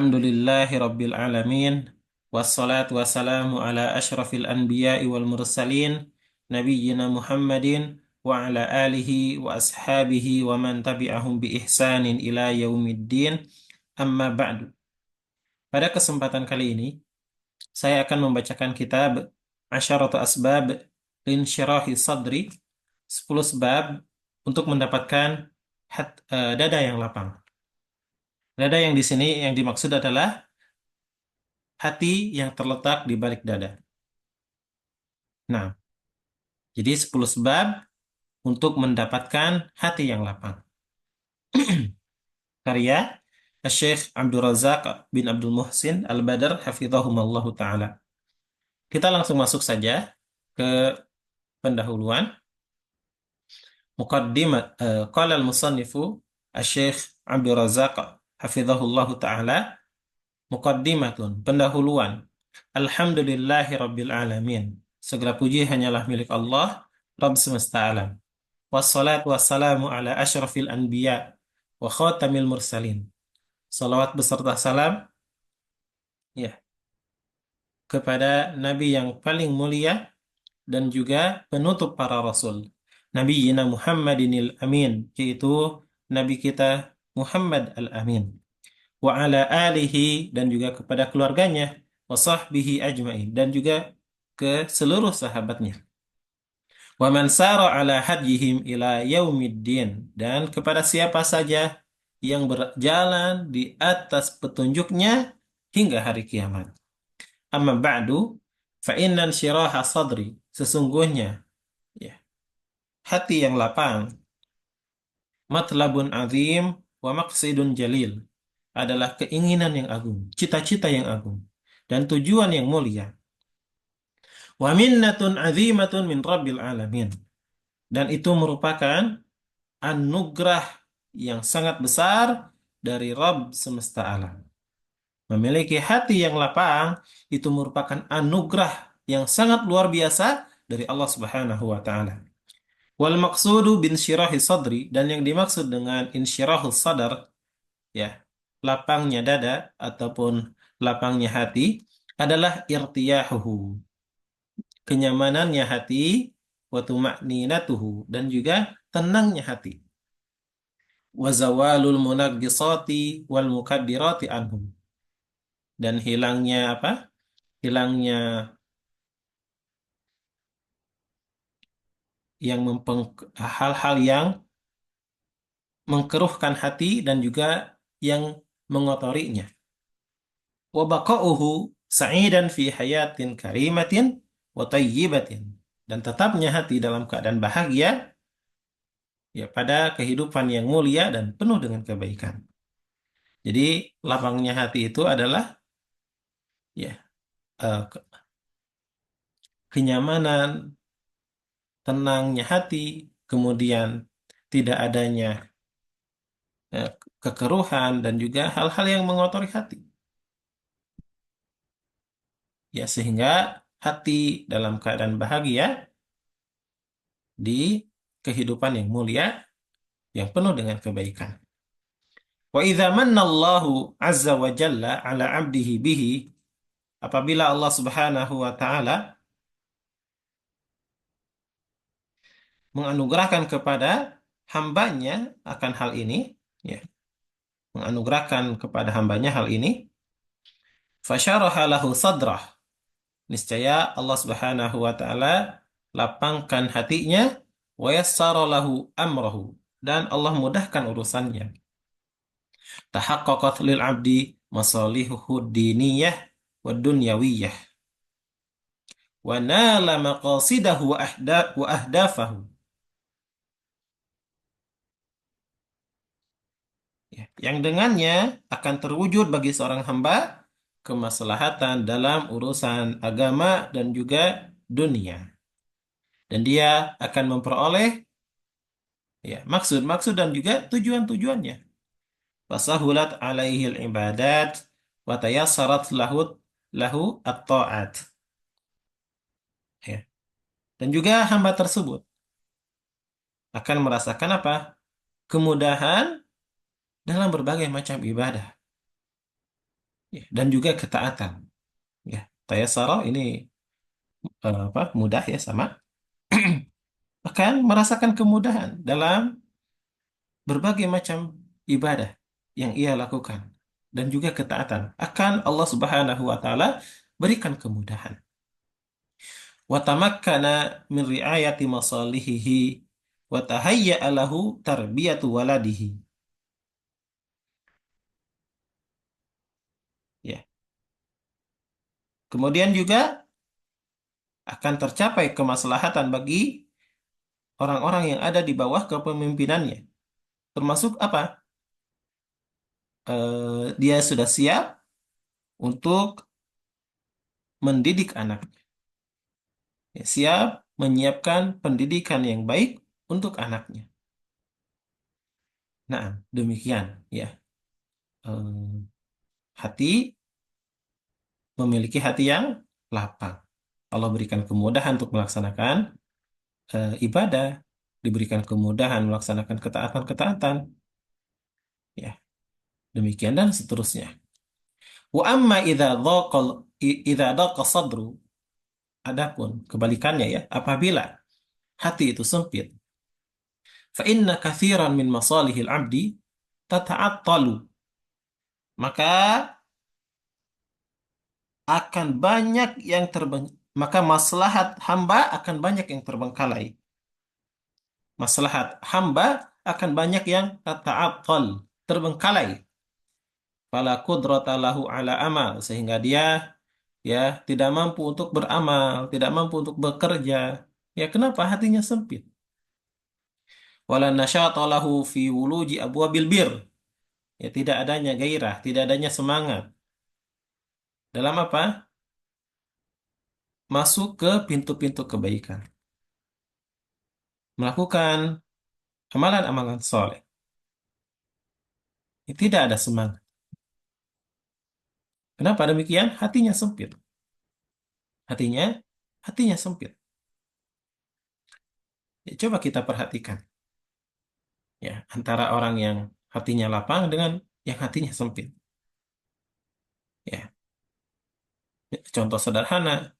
Alhamdulillahi Rabbil Alamin. Wassalatu wassalamu ala ashrafil anbiya'i wal mursalin. Nabiyyina Muhammadin wa ala alihi wa ashabihi wa man tabi'ahum bi ihsanin ila yaumiddin. Amma ba'du. Pada kesempatan kali ini, saya akan membacakan kitab Asyaratu Asbab Linsyirahi Sadri, 10 sebab untuk mendapatkan dada yang lapang. Dada yang di sini yang dimaksud adalah hati yang terletak di balik dada. Nah, jadi 10 sebab untuk mendapatkan hati yang lapang. Karya Syekh Abdul Razak bin Abdul Muhsin Al-Badr hafidhahumallahu taala. Kita langsung masuk saja ke pendahuluan. Muqaddimat qala al-musannifu Syekh Abdul Razak hafidhahullahu taala, muqaddimatun, pendahuluan. Alhamdulillahi rabbil alamin. Segala puji hanyalah milik Allah, Rabb semesta alam. Wassalatu wassalamu ala asyrafil anbiya wa khatamil mursalin. Salawat beserta salam ya kepada Nabi yang paling mulia dan juga penutup para rasul. Nabiyina Muhammadinil Amin, yaitu Nabi kita Muhammad Al-Amin. Wa ala alihi, dan juga kepada keluarganya, wa sahbihi ajma'in, dan juga ke seluruh sahabatnya. Wa man sara ala hadjihim ila yaumiddin, dan kepada siapa saja yang berjalan di atas petunjuknya hingga hari kiamat. Amma ba'du, fa innan syiraha sadri, sesungguhnya ya, hati yang lapang, matlabun azim wa maqsidun jalil, adalah keinginan yang agung, cita-cita yang agung, dan tujuan yang mulia. Wa minnatun azimatun min rabbil alamin, dan itu merupakan anugerah yang sangat besar dari Rabb semesta alam. Memiliki hati yang lapang itu merupakan anugerah yang sangat luar biasa dari Allah Subhanahu wa taala. Wal maqsudu bin syirahi sadri, dan yang dimaksud dengan insyirahus sadar, ya, lapangnya dada ataupun lapangnya hati, adalah irtiyahuhu, kenyamanannya hati, wa tuma'ninatuhu, dan juga tenangnya hati, wa zawalul munaggisati wal mukaddirati anhum, dan hilangnya apa? Hilangnya yang hal-hal yang mengkeruhkan hati dan juga yang mengotorinya. Wa baqa'uhu sa'idan fi hayatin karimatin wa tayyibatin, dan tetapnya hati dalam keadaan bahagia ya pada kehidupan yang mulia dan penuh dengan kebaikan. Jadi lapangnya hati itu adalah ya kenyamanan, tenangnya hati, kemudian tidak adanya kekeruhan dan juga hal-hal yang mengotori hati. Ya, sehingga hati dalam keadaan bahagia di kehidupan yang mulia yang penuh dengan kebaikan. Wa idza manna Allahu azza wa jalla ala 'abdihi bihi, apabila Allah Subhanahu wa taala menganugerahkan kepada hambanya akan hal ini, ya, menganugerahkan kepada hambanya hal ini, fasyaraha lahu sadrah, niscaya Allah Subhanahu wa taala lapangkan hatinya, wa yassara lahu amrahu, dan Allah mudahkan urusannya. Tahaqqaqat lil 'abdi masalihuhu diniyah wa dunyawiyah, wa nala maqasidahu wa ahdafahu. Ya, yang dengannya akan terwujud bagi seorang hamba kemaslahatan dalam urusan agama dan juga dunia. Dan dia akan memperoleh ya maksud-maksud dan juga tujuan-tujuannya. Fasahulat alaihil ibadat wa tayassarat lahu at-ta'at. Ya. Dan juga hamba tersebut akan merasakan apa? Kemudahan dalam berbagai macam ibadah. ya, dan juga ketaatan. Ya, tayasara ini mudah ya sama. Akan merasakan kemudahan dalam berbagai macam ibadah yang ia lakukan dan juga ketaatan akan Allah Subhanahu wa taala berikan kemudahan. Wa tamakkana min riayati masalihihi wa tahayya'a lahu tarbiyatu waladihi. Ya. Kemudian juga akan tercapai kemaslahatan bagi orang-orang yang ada di bawah kepemimpinannya. Termasuk apa? Dia sudah siap untuk mendidik anaknya. Ya, siap menyiapkan pendidikan yang baik untuk anaknya. Nah, demikian ya. Eh, Hati memiliki hati yang lapang. Allah berikan kemudahan untuk melaksanakan ibadah, diberikan kemudahan melaksanakan ketaatan-ketaatan, ya. Demikian dan seterusnya. Wa amma idza dhaqa sadru, adapun kebalikannya ya, apabila hati itu sempit, fa inna katsiran min masalihil abdi tata'attalu, maka akan banyak yang maka maslahat hamba akan banyak yang terbengkalai. Maslahat hamba akan banyak yang tata'attal, terbengkalai. Fala qudrata lahu ala amal, sehingga dia ya tidak mampu untuk beramal, tidak mampu untuk bekerja. Ya kenapa hatinya sempit? Wala nasyata lahu fi wuluji abwabil bir. Ya tidak adanya gairah, tidak adanya semangat. Dalam apa? Masuk ke pintu-pintu kebaikan. Melakukan amalan-amalan soleh. Ya, tidak ada semangat. Kenapa demikian? Hatinya sempit. Hatinya, hatinya sempit. Ya, coba kita perhatikan. Ya, antara orang yang hatinya lapang dengan yang hatinya sempit. Ya, contoh sederhana,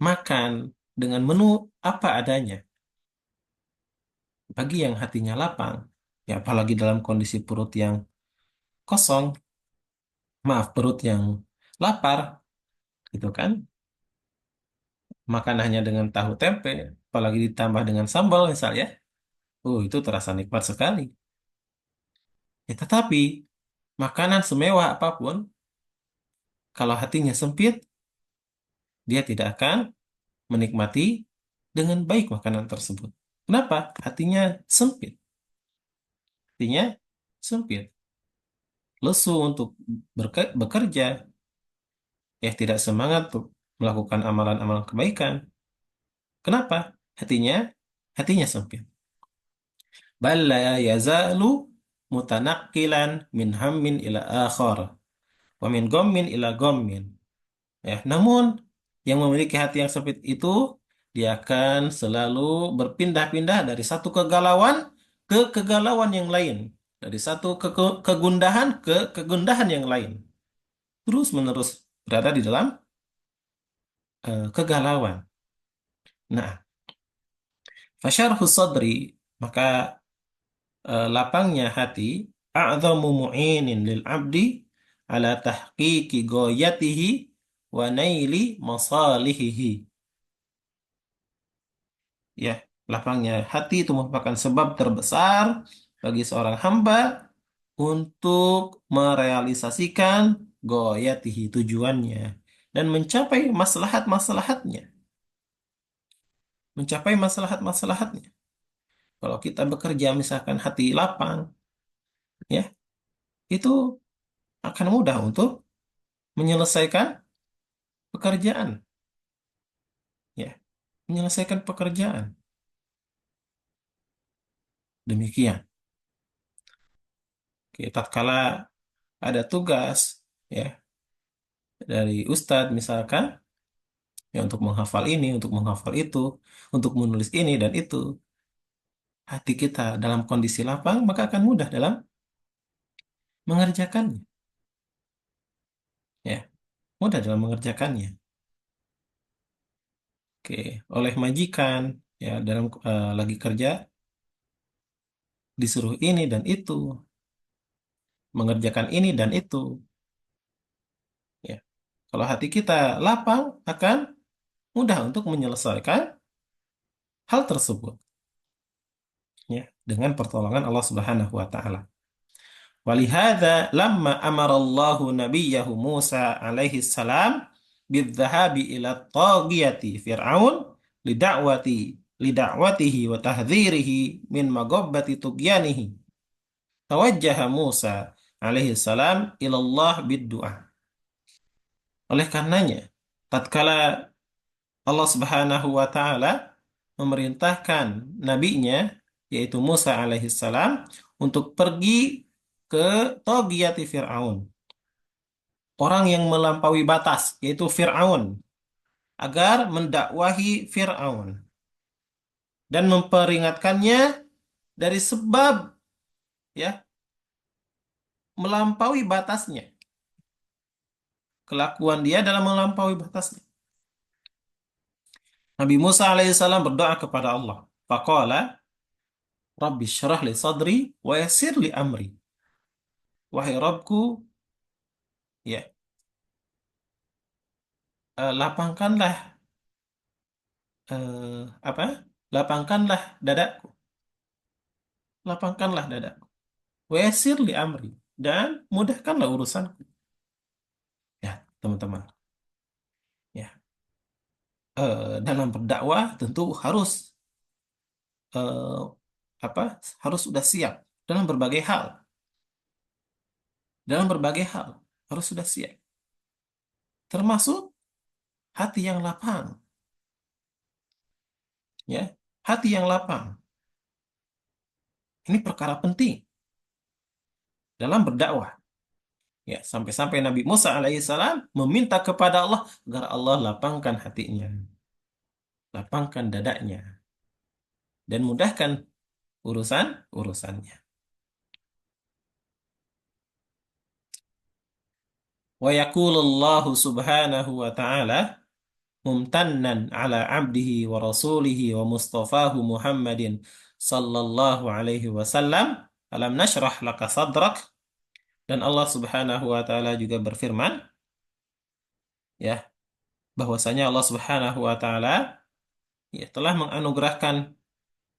makan dengan menu apa adanya. Bagi yang hatinya lapang, ya apalagi dalam kondisi perut yang kosong, maaf perut yang lapar, gitu kan, makan hanya dengan tahu tempe, apalagi ditambah dengan sambal misalnya, itu terasa nikmat sekali. Ya, tetapi makanan semewah apapun, kalau hatinya sempit, dia tidak akan menikmati dengan baik makanan tersebut. Kenapa? Hatinya sempit. Hatinya sempit. Lesu untuk bekerja, ya tidak semangat untuk melakukan amalan-amalan kebaikan. Kenapa? Hatinya, hatinya sempit. Bal la yazalu mutanakkilan min hammin ila akhar wa min ghammin ila ghammin. Ya, namun yang memiliki hati yang sempit itu dia akan selalu berpindah-pindah dari satu kegalauan ke kegalauan yang lain, dari satu kegundahan ke kegundahan yang lain. Terus-menerus berada di dalam kegalauan. Nah, fasyarhu sadri, maka lapangnya hati a'dhamu mu'inin lil abdi ala tahqiqi ghayatihi wa naili masalihihi. Ya, lapangnya hati itu merupakan sebab terbesar bagi seorang hamba untuk merealisasikan ghayatihi, tujuannya, dan mencapai maslahat-maslahatnya. Mencapai maslahat-maslahatnya. Kalau kita bekerja misalkan hati lapang, ya, itu akan mudah untuk menyelesaikan pekerjaan, ya, menyelesaikan pekerjaan. Demikian. Oke, tatkala ada tugas, ya, dari ustadz misalkan, ya untuk menghafal ini, untuk menghafal itu, untuk menulis ini dan itu, hati kita dalam kondisi lapang, maka akan mudah dalam mengerjakannya. mudah dalam mengerjakannya. Oke, oleh majikan ya dalam lagi kerja disuruh ini dan itu, mengerjakan ini dan itu. Ya, kalau hati kita lapang akan mudah untuk menyelesaikan hal tersebut. Ya, dengan pertolongan Allah Subhanahu wa taala. Walihada lamma amarallahu nabiyahu Musa alaihi salam bidzahabi ila tagiyati Fir'aun lida'watihi wa tahdhirihi min magabbati tugyanihi. Tawajjaha Musa alaihi salam ila Allah bid-du'a. Oleh karenanya, tatkala Allah Subhanahu wa taala memerintahkan nabinya yaitu Musa alaihi salam untuk pergi ke Togiyati Fir'aun, orang yang melampaui batas yaitu Fir'aun, agar mendakwahi Fir'aun dan memperingatkannya dari sebab ya melampaui batasnya, kelakuan dia dalam melampaui batasnya. Nabi Musa alaihissalam berdoa kepada Allah. Faqala Rabbi syrah li sadri wa yassir li amri. Wahai Rabbku, ya, lapangkanlah apa? Lapangkanlah dadaku. Lapangkanlah dadaku. Wa yassir li amri dan mudahkanlah urusanku. Ya, teman-teman. Ya, dalam berdakwah tentu harus eh, apa? Harus sudah siap dalam berbagai hal. Dalam berbagai hal harus sudah siap. Termasuk hati yang lapang, ya. Hati yang lapang. Ini perkara penting dalam berdakwah. Ya, sampai-sampai Nabi Musa alaihissalam meminta kepada Allah agar Allah lapangkan hatinya, lapangkan dadanya, dan mudahkan urusannya. Wa yaqulullahu subhanahu wa ta'ala mumtannan ala abdihi wa rasulihi wa mustafahu Muhammadin sallallahu alaihi wasallam alam nashrah laka sadrak. Dan Allah subhanahu wa ta'ala juga berfirman, ya, bahwasanya Allah subhanahu wa ta'ala ya telah menganugerahkan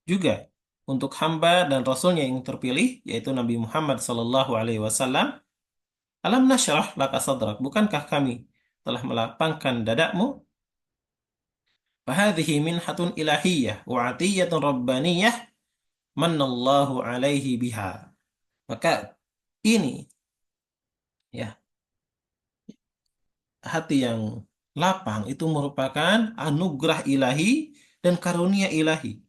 juga untuk hamba dan rasulnya yang terpilih yaitu Nabi Muhammad sallallahu alaihi wasallam, alam nashrah laka sadrak, bukankah kami telah melapangkan dadamu? Fahadhihi minhatun ilahiyyah wa atiyatun rabbaniyah manallahu alaihi biha. Maka ini, ya, hati yang lapang itu merupakan anugerah ilahi dan karunia ilahi.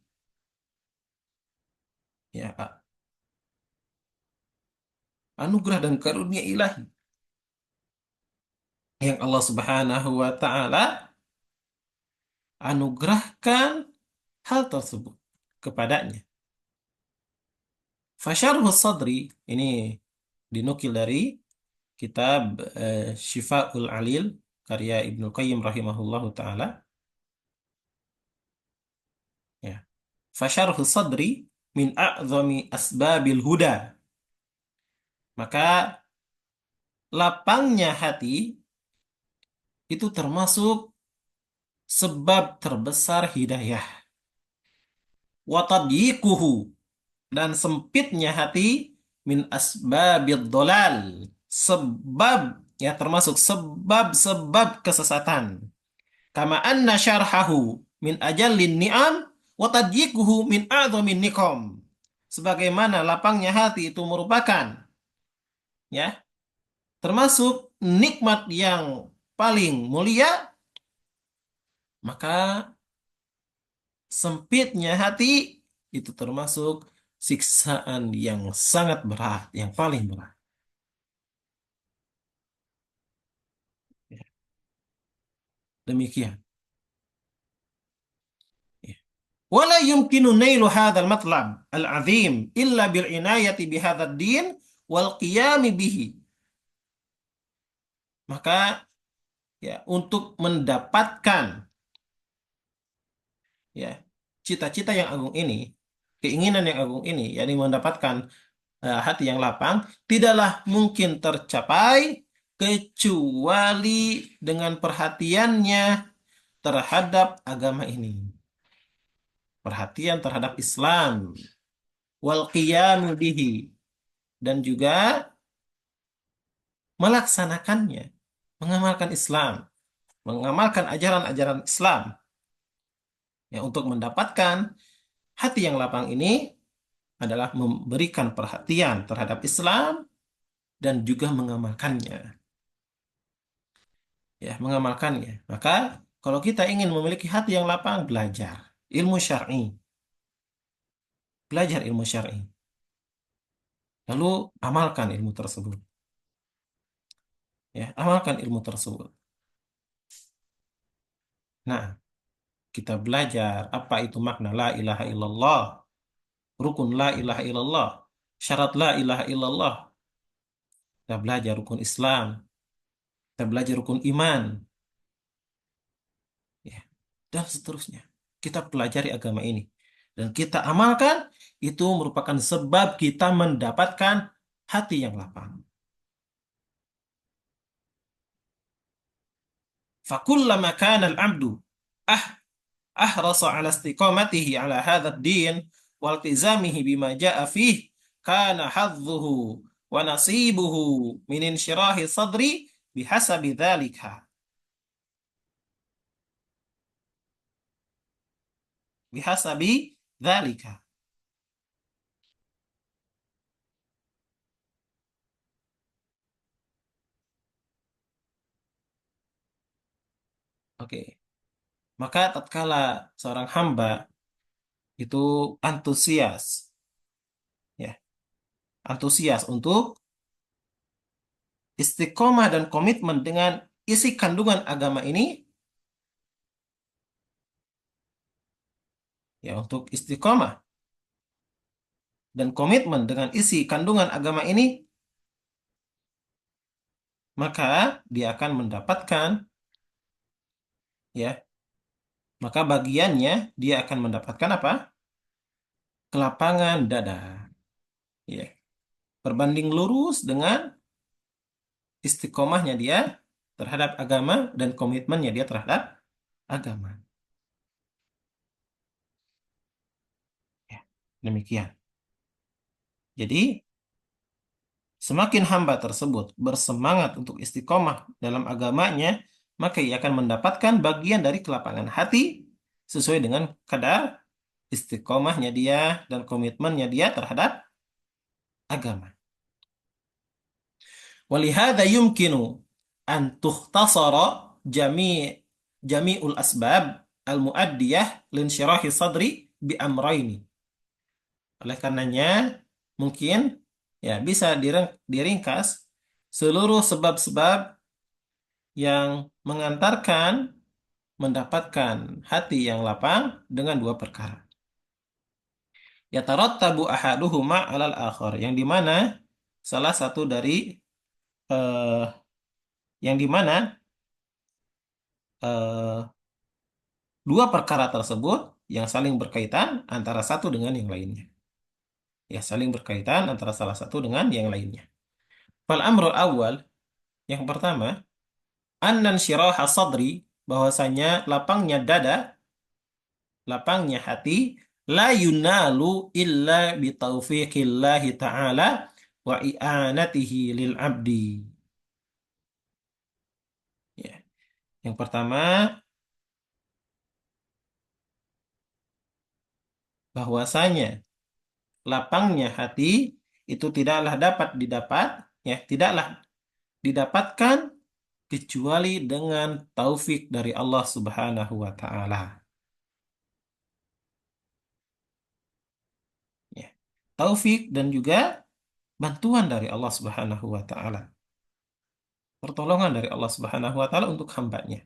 Ya, anugerah dan karunia ilahi yang Allah Subhanahu wa taala anugerahkan hal tersebut kepadanya. Fasyarhus sadri ini dinukil dari kitab Syifa'ul Alil karya Ibnu Qayyim rahimahullahu taala. Ya. Fasyarhus sadri min a'zami asbabil huda. Maka lapangnya hati itu termasuk sebab terbesar hidayah. Wa tadyiquhu, dan sempitnya hati min asbabid dolal, sebab ya termasuk sebab-sebab kesesatan. Kama anna syarhahu min ajallin ni'am wa tadyiquhu min a'dhamin niqam. Sebagaimana lapangnya hati itu merupakan, ya, termasuk nikmat yang paling mulia, maka sempitnya hati itu termasuk siksaan yang sangat berat, yang paling berat. Ya, demikian. Ya. Wala yumkinu nailu hadzal matlab al-azim illa bil inayati bihadzal din wal qiyam bihi. Maka ya untuk mendapatkan ya cita-cita yang agung ini, keinginan yang agung ini, yakni mendapatkan hati yang lapang, tidaklah mungkin tercapai kecuali dengan perhatiannya terhadap agama ini, perhatian terhadap Islam, wal qiyamu bihi, dan juga melaksanakannya, mengamalkan Islam, mengamalkan ajaran-ajaran Islam. Ya, untuk mendapatkan hati yang lapang ini adalah memberikan perhatian terhadap Islam dan juga mengamalkannya. Ya, mengamalkannya. Maka kalau kita ingin memiliki hati yang lapang, belajar ilmu syar'i, belajar ilmu syar'i, lalu amalkan ilmu tersebut. Ya, amalkan ilmu tersebut. Nah, kita belajar apa itu makna la ilaha illallah, rukun la ilaha illallah, syarat la ilaha illallah. Kita belajar rukun Islam, kita belajar rukun iman, ya, dan seterusnya. Kita pelajari agama ini dan kita amalkan, itu merupakan sebab kita mendapatkan hati yang lapang. Fakullama kana al-'abdu ah ahrasa 'ala istiqamatihi 'ala hadha ad-din wa iltizamihi bima jaa'a fihi kana hadzuhu wa nasibuhu min insyirahi sadri bihasabi dzalika. Bihasabi dzalika. Oke. Maka tatkala seorang hamba itu antusias, ya, antusias untuk istiqomah dan komitmen dengan isi kandungan agama ini, ya, untuk istiqomah dan komitmen dengan isi kandungan agama ini, maka dia akan mendapatkan, ya, maka bagiannya dia akan mendapatkan apa? Kelapangan dada, ya, berbanding lurus dengan istiqomahnya dia terhadap agama dan komitmennya dia terhadap agama. Ya, demikian. Jadi, semakin hamba tersebut bersemangat untuk istiqomah dalam agamanya, maka ia akan mendapatkan bagian dari kelapangan hati sesuai dengan kadar istiqomahnya dia dan komitmennya dia terhadap agama. Walihada yumkinu an tukhtasara jami'ul asbab al-muaddiyah linsyirahi sadri bi amrayni. Oleh karenanya, mungkin ya bisa diringkas seluruh sebab-sebab yang mengantarkan mendapatkan hati yang lapang dengan dua perkara. Yatarattabu ahaduhuma 'alal akhar, yang dimana salah satu dari eh, yang dimana dua perkara tersebut yang saling berkaitan antara satu dengan yang lainnya. Ya, saling berkaitan antara salah satu dengan yang lainnya. Fal amrul awal, yang pertama, annan syiraha sadri, bahwasanya lapangnya dada, lapangnya hati, la yunalu illa bitaufiqillahi ta'ala wa i'anatihi lil abdi. Ya. Yang pertama, bahwasanya lapangnya hati itu tidaklah dapat didapat, ya, tidaklah didapatkan kecuali dengan taufik dari Allah Subhanahu wa taala. Ya. Taufik dan juga bantuan dari Allah Subhanahu wa taala. Pertolongan dari Allah Subhanahu wa taala untuk hambanya.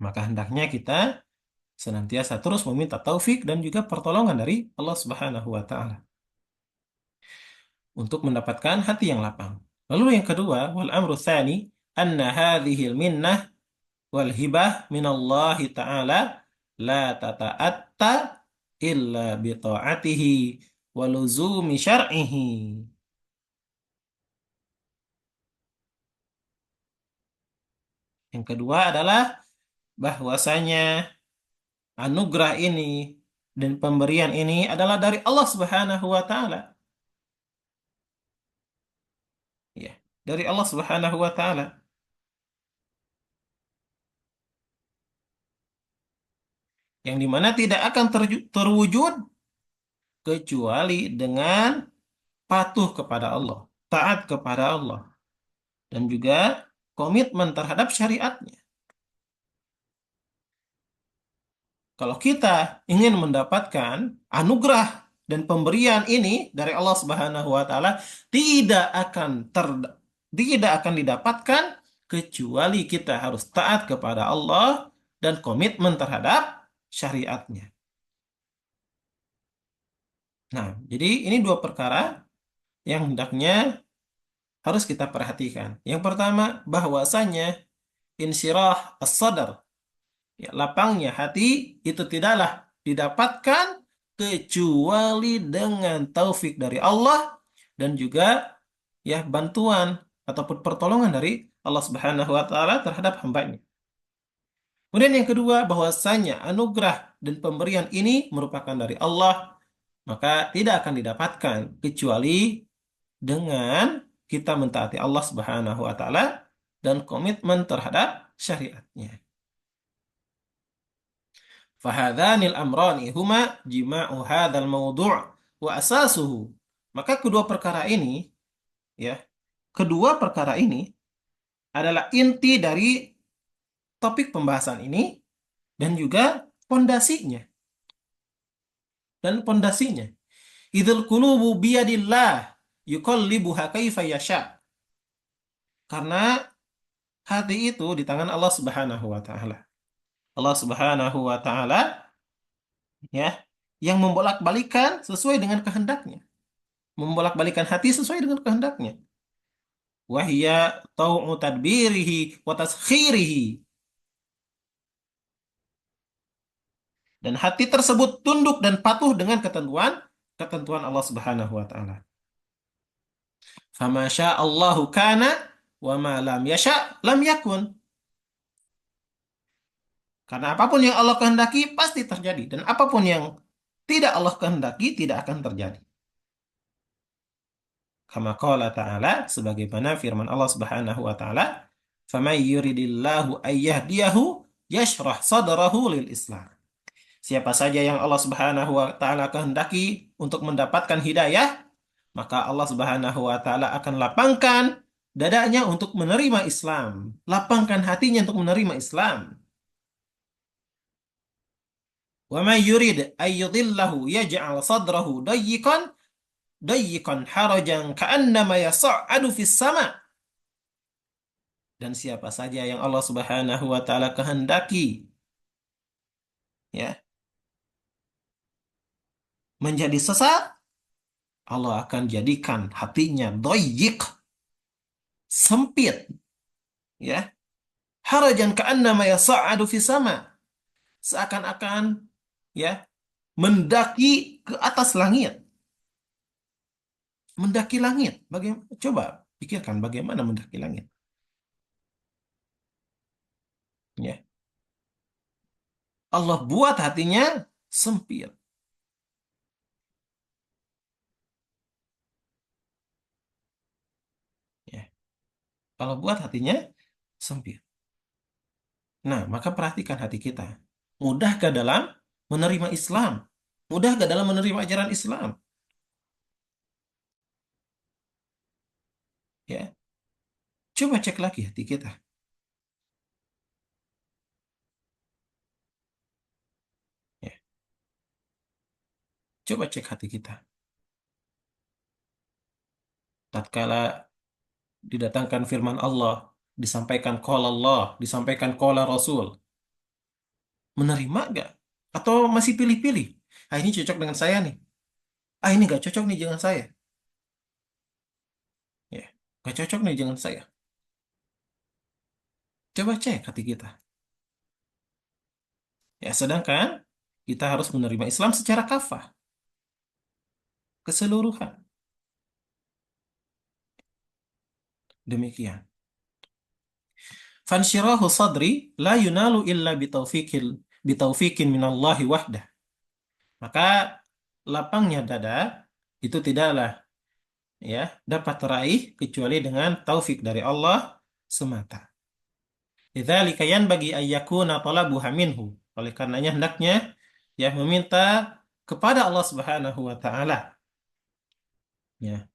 Maka hendaknya kita senantiasa terus meminta taufik dan juga pertolongan dari Allah Subhanahu wa taala untuk mendapatkan hati yang lapang. Lalu yang kedua, wal amru tsani anna hadhihi minnah wal hibah minallahi ta'ala la tata'atta illa bi ta'atihi wa luzumi syar'ihi. Yang kedua adalah bahwasanya anugerah ini dan pemberian ini adalah dari Allah Subhanahu wa taala. Ya, dari Allah Subhanahu wa taala. Yang dimana tidak akan terwujud kecuali dengan patuh kepada Allah, taat kepada Allah, dan juga komitmen terhadap syariatnya. Kalau kita ingin mendapatkan anugerah dan pemberian ini dari Allah Subhanahu wa taala tidak akan tidak akan didapatkan kecuali kita harus taat kepada Allah dan komitmen terhadap syariatnya. Nah, jadi ini dua perkara yang hendaknya harus kita perhatikan. Yang pertama, bahwasanya insyirah as-sadar, ya, lapangnya hati itu tidaklah didapatkan kecuali dengan taufik dari Allah dan juga ya bantuan ataupun pertolongan dari Allah Subhanahu wa taala terhadap hambanya. Kemudian yang kedua, bahwasanya anugerah dan pemberian ini merupakan dari Allah, maka tidak akan didapatkan kecuali dengan kita mentaati Allah Subhanahu wa taala dan komitmen terhadap syariatnya. Fahadhanil amrani huma jima'u hadzal mawdu' wa asasuhu. Maka ya, kedua perkara ini adalah inti dari topik pembahasan ini dan juga pondasinya. Idzal qulubu biyadillah yuqallibuha kaifa yasha. Karena hati itu di tangan Allah Subhanahu wa taala. Allah Subhanahu wa taala ya yang membolak-balikan sesuai dengan kehendaknya. Membolak-balikan hati sesuai dengan kehendaknya. Wahya tau'u tadbirihi wa taskhirihi. Dan hati tersebut tunduk dan patuh dengan ketentuan Allah Subhanahu wa taala. Fama Allahu kana wa ma lam yasha lam yakun. Karena apapun yang Allah kehendaki pasti terjadi dan apapun yang tidak Allah kehendaki tidak akan terjadi. Kama qala ta'ala, sebagaimana firman Allah Subhanahu wa taala, "Faman yuridillahu ayyahdiyahu yashrah sadrahu lil Islam." Siapa saja yang Allah Subhanahu wa taala kehendaki untuk mendapatkan hidayah, maka Allah Subhanahu wa taala akan lapangkan dadanya untuk menerima Islam, lapangkan hatinya untuk menerima Islam. Wa may yurid ayyudillahu yaj'al sadrahu dayyiqan harajan ka'annama yas'adu fis sama. Dan siapa saja yang Allah Subhanahu wa taala kehendaki ya menjadi sesat, Allah akan jadikan hatinya dayyiq, sempit, ya, harajan ka'annama yas'adu fis sama, seakan-akan ya mendaki ke atas langit. Mendaki langit. Coba pikirkan bagaimana mendaki langit. Ya. Allah buat hatinya sempit. Ya. Allah buat hatinya sempit. Nah, maka perhatikan hati kita. Mudahkah dalam menerima Islam? Mudahkah dalam menerima ajaran Islam? Ya. Coba cek lagi hati kita. Ya. Coba cek hati kita. Tatkala didatangkan firman Allah, disampaikan qala Allah, disampaikan qala Rasul. Menerima gak? Atau masih pilih-pilih? Ah, ini cocok dengan saya nih. Ah, ini gak cocok nih dengan saya. Ya. Gak cocok nih dengan saya. Coba cek hati kita. Ya, sedangkan kita harus menerima Islam secara kafah, keseluruhan. Demikian. Fansyirahu sadri la yunalu illa bitaufikin minallahi wahdah. Maka lapangnya dada itu tidaklah ya dapat teraih kecuali dengan taufik dari Allah semata. Lidzalika yanbaghi an yakuna talabuha minhu. Oleh karenanya hendaknya ya meminta kepada Allah Subhanahu wa taala ya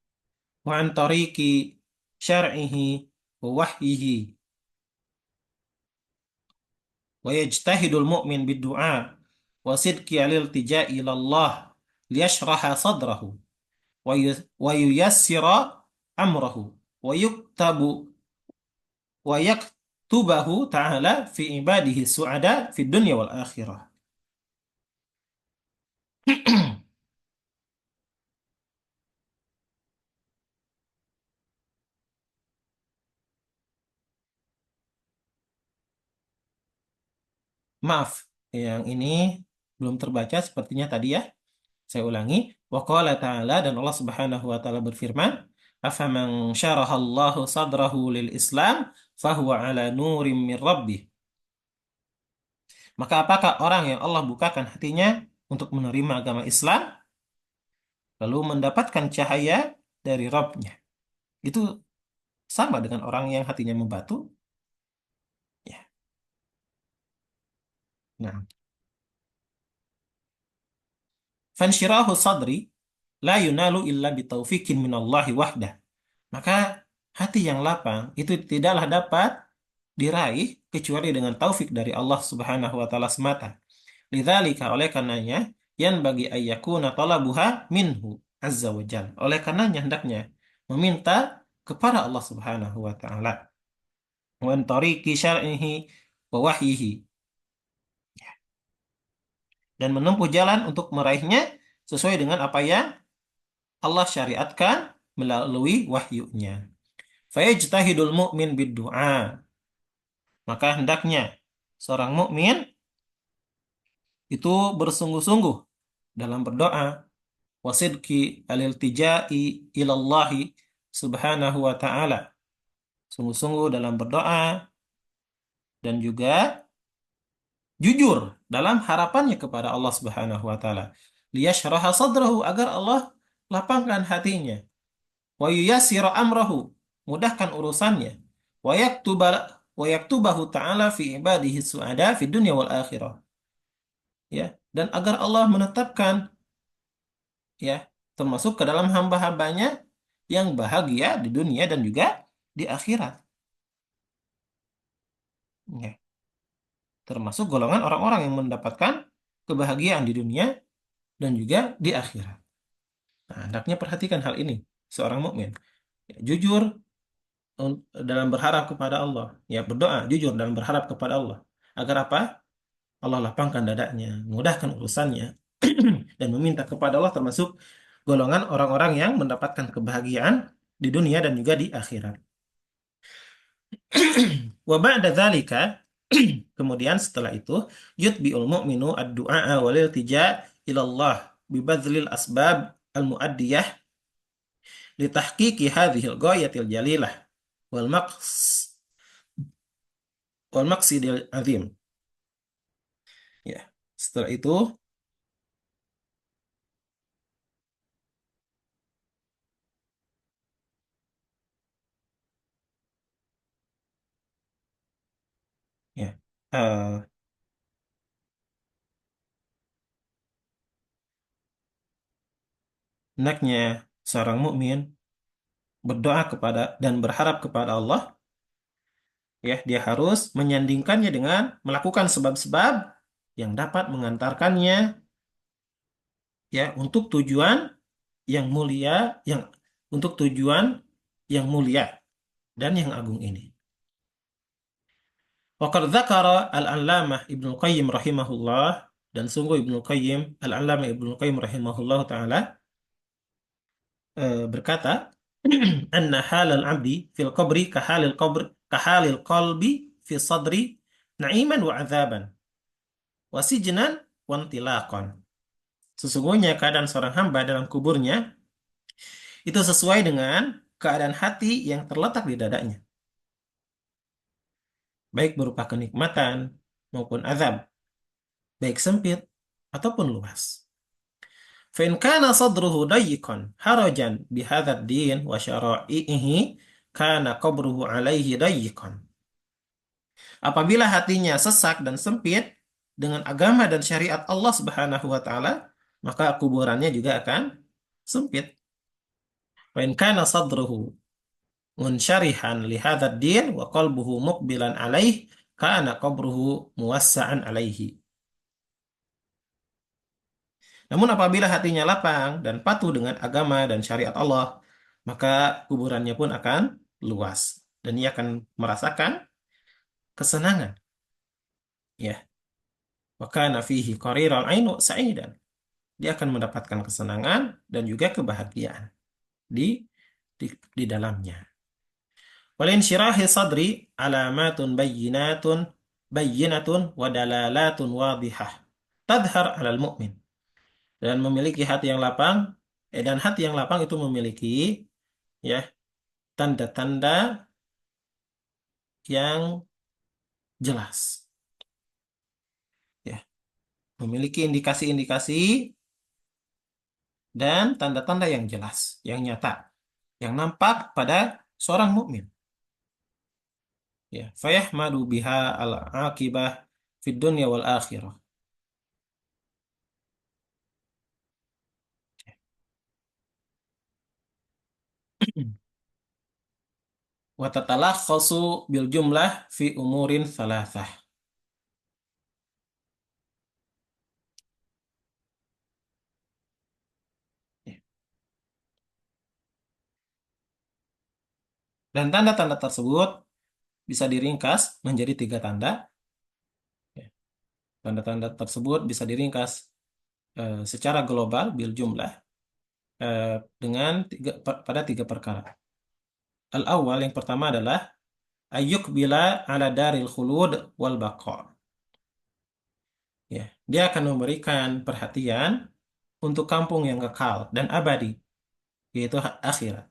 wa an tariqi syar'ihi wa wahyihi wa yajtahidul mu'min bid-du'a wa sidqi al-iltija' ila Allah liyashraha sadrahu wa yuyassira amrahu wa yuktabu wa yaktubahu ta'ala fi ibadihi su'ada fi dunya wal akhirah. Maaf, yang ini belum terbaca sepertinya tadi ya. Saya ulangi. Wa qala ta'ala, dan Allah Subhanahu wa taala berfirman, "Afaman syarahallahu sadrahu lil Islam fahuwa ala nurim min rabbih." Maka apakah orang yang Allah bukakan hatinya untuk menerima agama Islam lalu mendapatkan cahaya dari Rabb-nya? Itu sama dengan orang yang hatinya membatu? Ya. Nah, fansyirahu sadri la yunalu illa bitaufikin minallahi wahdah. Maka hati yang lapang itu tidaklah dapat diraih kecuali dengan taufik dari Allah Subhanahu wa taala semata. Lidzalika, oleh karenanya, yan bagi ayyakuna talabuha minhu azza wa jal. Oleh karenanya hendaknya meminta kepada Allah Subhanahu wa taala wa tariqi syar'ihi wa wahyihi, dan menempuh jalan untuk meraihnya sesuai dengan apa yang Allah syariatkan melalui wahyunya. Fayajtahidul mu'min bid-du'a. Maka hendaknya seorang mukmin itu bersungguh-sungguh dalam berdoa, wasidki aliltijai ilallahi subhanahu wa ta'ala. Sungguh-sungguh dalam berdoa dan juga jujur dalam harapannya kepada Allah Subhanahu wa taala. Liyashraha sadrahu, agar Allah lapangkan hatinya. Wa yuyassira amrahu, mudahkan urusannya. Wa yaktuba wa yaktubahu ta'ala fi ibadihi su'ada fi dunya wal akhirah. Ya, dan agar Allah menetapkan ya termasuk ke dalam hamba-hambanya yang bahagia di dunia dan juga di akhirat. Ya, termasuk golongan orang-orang yang mendapatkan kebahagiaan di dunia dan juga di akhirat. Nah, hendaknya perhatikan hal ini seorang mukmin. Ya, jujur dalam berharap kepada Allah, ya berdoa jujur dalam berharap kepada Allah. Agar apa? Allah lapangkan dadanya, mudahkan urusannya, dan meminta kepada Allah termasuk golongan orang-orang yang mendapatkan kebahagiaan di dunia dan juga di akhirat. Wa ba'da dzalika, kemudian setelah itu, yutbi'ul mu'minu ad-du'a wal iltija ila Allah bi badzlil asbab al-muaddiyah li tahqiqi hadhil ghayatil jalilah wal maqs wal maqsidil azim. Ya, setelah itu ya eh, hendaknya seorang mukmin berdoa kepada dan berharap kepada Allah, ya dia harus menyandingkannya dengan melakukan sebab-sebab yang dapat mengantarkannya ya yang mulia yang untuk tujuan yang mulia dan yang agung ini. Waqad dzakara al-Allamah Ibnu Qayyim rahimahullah, dan sungguh Ibnu Qayyim al-Allamah Ibnu Qayyim rahimahullah taala berkata, anna halal abdi fil qabri kahalil qalbi fi sadri na'iman wa adzaban wasijnan wantilaqan. Sesungguhnya keadaan seorang hamba dalam kuburnya itu sesuai dengan keadaan hati yang terletak di dadanya, baik berupa kenikmatan maupun azab, baik sempit ataupun luas. فإن كان صدره ضيقا حرجا بهذا الدين وشرائعه كان قبره عليه ضيقا. Apabila hatinya sesak dan sempit dengan agama dan syariat Allah Subhanahu wa taala, maka kuburannya juga akan sempit. Wa in kana sadruhu munsyarihan li hadzal din wa qalbuhu muqbilan alaih kana qabruhu muwassa'an alaihi. Namun apabila hatinya lapang dan patuh dengan agama dan syariat Allah, maka kuburannya pun akan luas dan ia akan merasakan kesenangan. Ya, wa kana fihi qariral ainu sa'idan. Dia akan mendapatkan kesenangan dan juga kebahagiaan di di dalamnya. Walinsyirahi sadri alamatun bayyinatun wa dalalatun wadihah tadhar 'alal mu'min. Dan memiliki hati yang lapang, dan hati yang lapang itu memiliki ya tanda-tanda yang jelas, ya, memiliki indikasi-indikasi dan tanda-tanda yang jelas, yang nyata, yang nampak pada seorang mukmin. Ya, fayahmadu biha al-aqibah fid dunya wal akhirah. Wa tatalakhasu bil jumlah fi umurin thalathah. Ya. Dan tanda-tanda tersebut bisa diringkas menjadi tiga tanda. Ya. Tanda-tanda tersebut bisa diringkas secara global bil jumlah eh, dengan pada tiga perkara. Al-awwal yang pertama adalah ayyuk bila ala daril khulud wal baqa. Ya, dia akan memberikan perhatian untuk kampung yang kekal dan abadi, yaitu akhirat.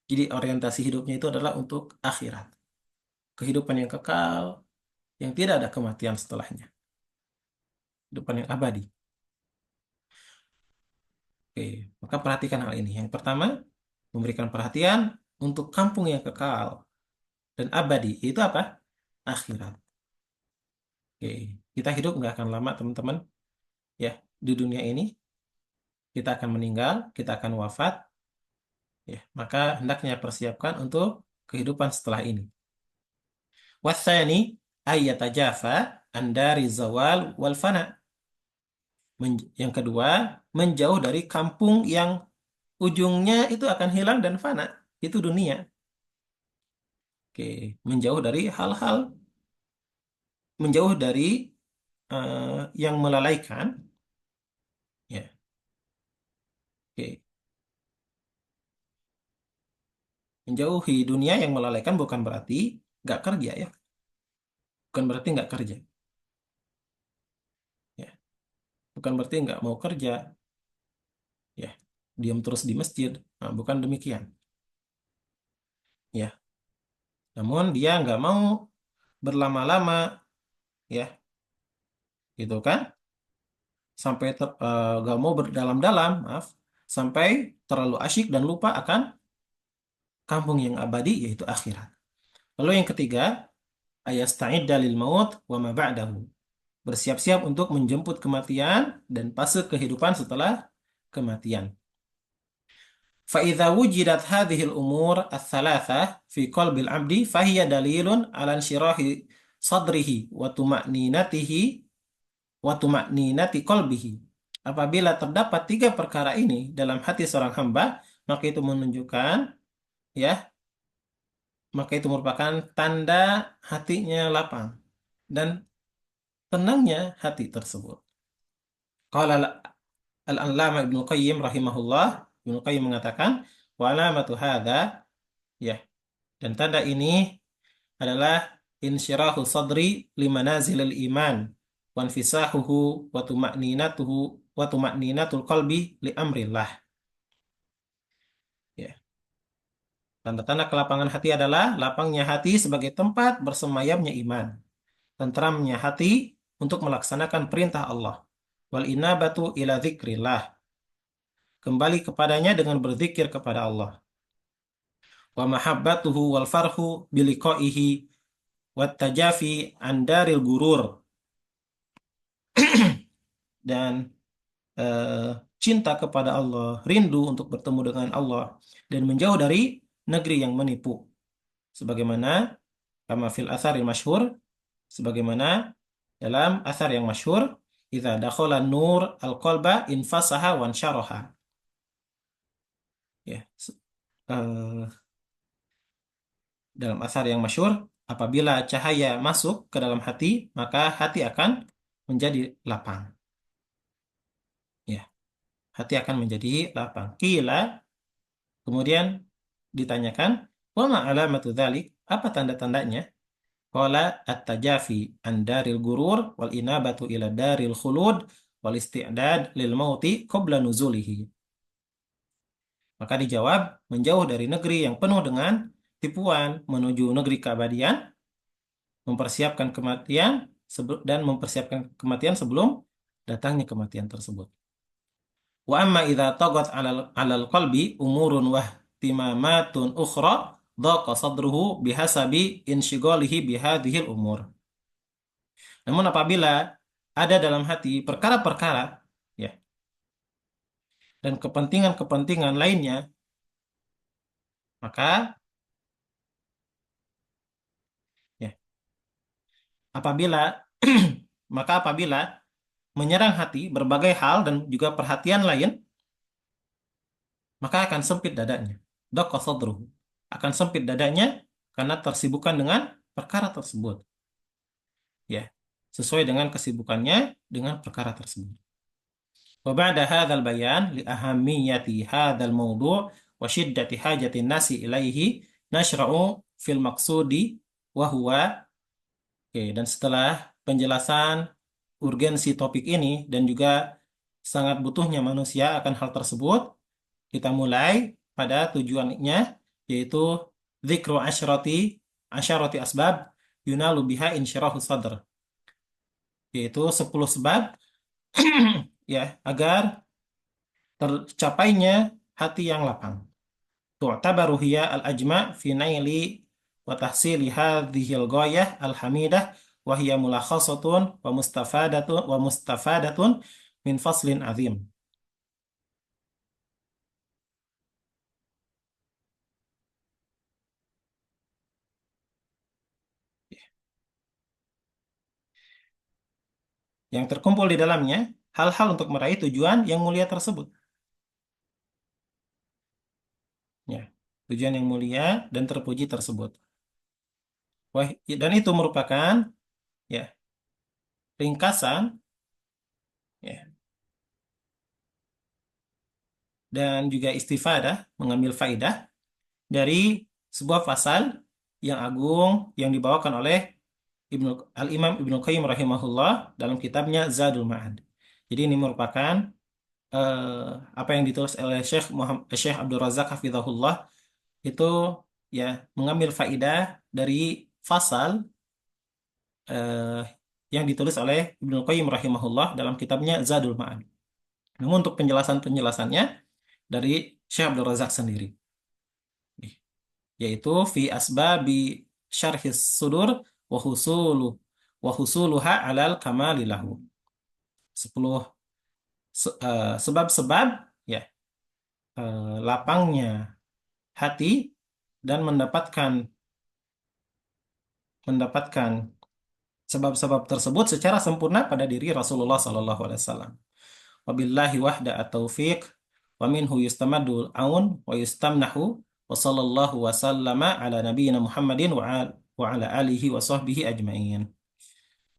Jadi orientasi hidupnya itu adalah untuk akhirat, kehidupan yang kekal yang tidak ada kematian setelahnya, kehidupan yang abadi. Oke, maka perhatikan hal ini. Yang pertama, memberikan perhatian untuk kampung yang kekal dan abadi. Itu apa? Akhirat. Oke, kita hidup nggak akan lama, teman-teman. Ya, di dunia ini kita akan meninggal, kita akan wafat. Ya, maka hendaknya persiapkan untuk kehidupan setelah ini. Wathani ayyatajafa andari zawal wal fana. Yang kedua, menjauh dari kampung yang ujungnya itu akan hilang dan fana. Itu dunia. Oke, menjauh dari hal-hal, menjauh dari yang melalaikan. Ya, oke. Menjauhi dunia yang melalaikan bukan berarti nggak kerja ya. Bukan berarti nggak kerja. Ya, bukan berarti nggak mau kerja. Ya, diam terus di masjid. Nah, bukan demikian. Ya, namun dia nggak mau berlama-lama, ya, gitu kan? Sampai nggak mau berdalam-dalam, maaf, sampai terlalu asyik dan lupa akan kampung yang abadi yaitu akhirat. Lalu yang ketiga, ayasta'id dalil maut wa ma ba'dahu. Bersiap-siap untuk menjemput kematian dan fase kehidupan setelah kematian. فإذا وجدت هذه الأمور الثلاثة في قلب العبد فهي دليل على انشراح صدره وطمأنينة قلبه. Apabila terdapat tiga perkara ini dalam hati seorang hamba, maka itu menunjukkan, ya, maka itu merupakan tanda hatinya lapang dan tenangnya hati tersebut. Qala al-Allamah Ibnu Qayyim rahimahullah, Ibnu Qayyim mengatakan, Wa alamatu hadza, ya, dan tanda ini adalah insyirahu sadri limanazilil iman wa infisahuhu wa tuma'ninatul qalbi li amrillah. Ya. Tanda-tanda kelapangan hati adalah lapangnya hati sebagai tempat bersemayamnya iman, tentramnya hati untuk melaksanakan perintah Allah. Wal inabatu ila dzikrillah, kembali kepadanya dengan berzikir kepada Allah. Wa mahabbatuhu wal farhu biliqaihi wat tajafi an daril gurur, dan eh, cinta kepada Allah, rindu untuk bertemu dengan Allah dan menjauh dari negeri yang menipu. Sebagaimana kama fil atharil masyhur, sebagaimana dalam athar yang masyhur, idza dakhala nur al-qalba infasaha wan syaraha. Ya. eh, Dalam athar yang masyhur, apabila cahaya masuk ke dalam hati, maka hati akan menjadi lapang. Ya, hati akan menjadi lapang. Qila, kemudian ditanyakan, wa ma alamatu dzalik? Apa tanda-tandanya? Qala at-tajafi an daril gurur wal inabatu ila daril khulud wal isti'dad lil mauti qabla nuzulihi. Maka dijawab, menjauh dari negeri yang penuh dengan tipuan menuju negeri keabadian, mempersiapkan kematian dan mempersiapkan kematian sebelum datangnya kematian tersebut. Wa amma idza tagat 'alal qalbi umurun wa ihtimamatun ukhra dhaqa sadruhu bihasabi insyigalihi bihadhil umur. Namun apabila ada dalam hati perkara-perkara, ya, dan kepentingan-kepentingan lainnya, maka, ya, apabila apabila menyerang hati berbagai hal dan juga perhatian lain, maka akan sempit dadanya. Dhaqa sadruhu, akan sempit dadanya karena tersibukan dengan perkara tersebut. Ya, sesuai dengan kesibukannya dengan perkara tersebut. Wa ba'da hadzal bayan li ahammiyati hadzal mawdu' wa shiddati hajatin nasi ilaihi nashra'u fil maqsudi wa huwa. Oke, dan setelah penjelasan urgensi topik ini dan juga sangat butuhnya manusia akan hal tersebut, kita mulai pada tujuannya, yaitu dzikru asyarati asbab yunalu biha insyirahu sadr, yaitu 10 sebab ya agar tercapainya hati yang lapang. Tu'tabaru hiya al-ajma' fi naili wa tahsili hadhil ghayah al-hamidah wa hiya mulakhasatun wa mustafadatun min faslin azim. Yang terkumpul di dalamnya hal-hal untuk meraih tujuan yang mulia tersebut. Ya, tujuan yang mulia dan terpuji tersebut. Wah, dan itu merupakan, ya, ringkasan, ya, dan juga istifadah, mengambil faidah dari sebuah pasal yang agung yang dibawakan oleh Al-Imam Ibnu Qayyim rahimahullah dalam kitabnya Zadul Ma'ad. Jadi ini merupakan apa yang ditulis oleh Syekh Abdul Razak hafizahullah, itu, ya, mengambil faidah dari fasal eh, yang ditulis oleh Ibnu Qayyim rahimahullah dalam kitabnya Zadul Ma'ad. Namun untuk penjelasan-penjelasannya dari Syekh Abdul Razak sendiri, yaitu fi asbabi syarhis sudur wa husulu wa husuluha alal kamalilahu. 10 sebab-sebab, ya, lapangnya hati dan mendapatkan sebab-sebab tersebut secara sempurna pada diri Rasulullah sallallahu alaihi wasallam. Wabillahi wahda at-taufiq wa minhu yustamadul aun wa yustamnahu wa sallallahu wa sallama ala nabiyyina Muhammadin wa ala alihi wa sahbihi ajma'in.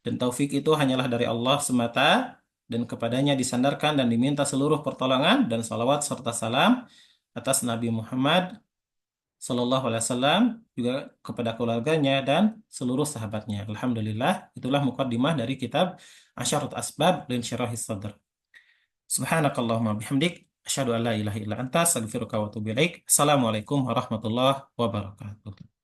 Dan taufik itu hanyalah dari Allah semata, dan kepadanya disandarkan dan diminta seluruh pertolongan dan salawat serta salam atas Nabi Muhammad Sallallahu Alaihi Wasallam, juga kepada keluarganya dan seluruh sahabatnya. Alhamdulillah, itulah mukaddimah dari kitab Asyarat Asbab Linsyirahis Sadr. Subhanakallahumma bihamdik, asyhadu an la ilaha illa anta, astaghfiruka wa atubu ilaik. Assalamualaikum warahmatullahi wabarakatuh.